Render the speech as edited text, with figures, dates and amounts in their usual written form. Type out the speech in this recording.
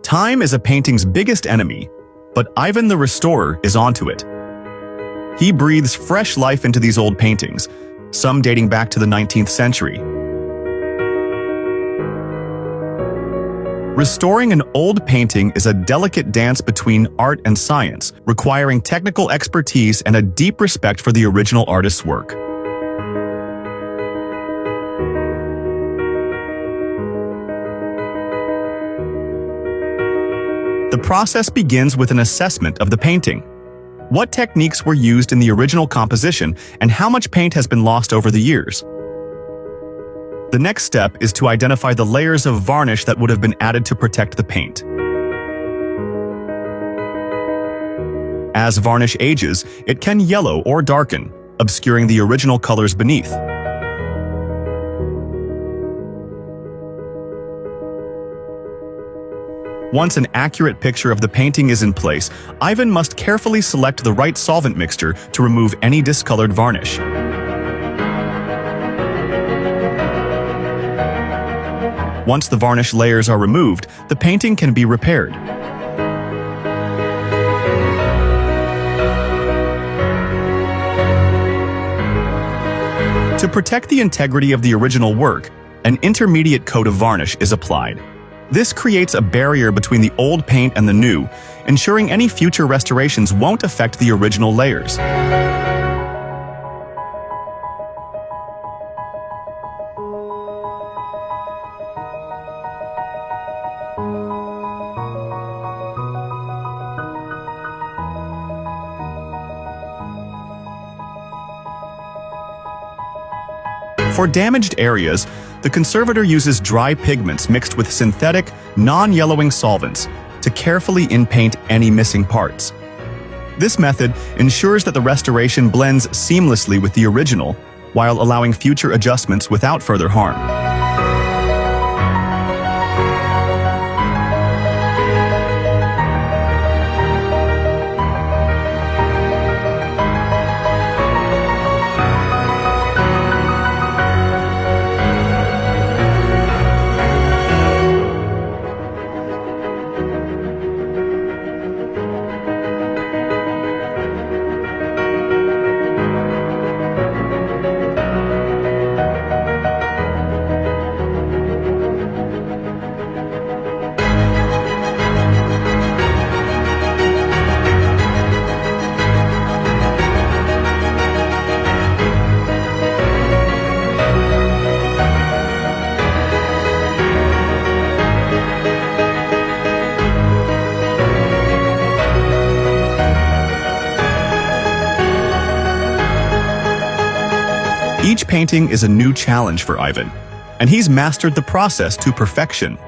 Time is a painting's biggest enemy, but Ivan the Restorer is onto it. He breathes fresh life into these old paintings, some dating back to the 19th century. Restoring an old painting is a delicate dance between art and science, requiring technical expertise and a deep respect for the original artist's work. The process begins with an assessment of the painting. What techniques were used in the original composition, and how much paint has been lost over the years? The next step is to identify the layers of varnish that would have been added to protect the paint. As varnish ages, it can yellow or darken, obscuring the original colors beneath. Once an accurate picture of the painting is in place, Ivan must carefully select the right solvent mixture to remove any discolored varnish. Once the varnish layers are removed, the painting can be repaired. To protect the integrity of the original work, an intermediate coat of varnish is applied. This creates a barrier between the old paint and the new, ensuring any future restorations won't affect the original layers. For damaged areas, the conservator uses dry pigments mixed with synthetic, non-yellowing solvents to carefully in-paint any missing parts. This method ensures that the restoration blends seamlessly with the original, while allowing future adjustments without further harm. Each painting is a new challenge for Ivan, and he's mastered the process to perfection.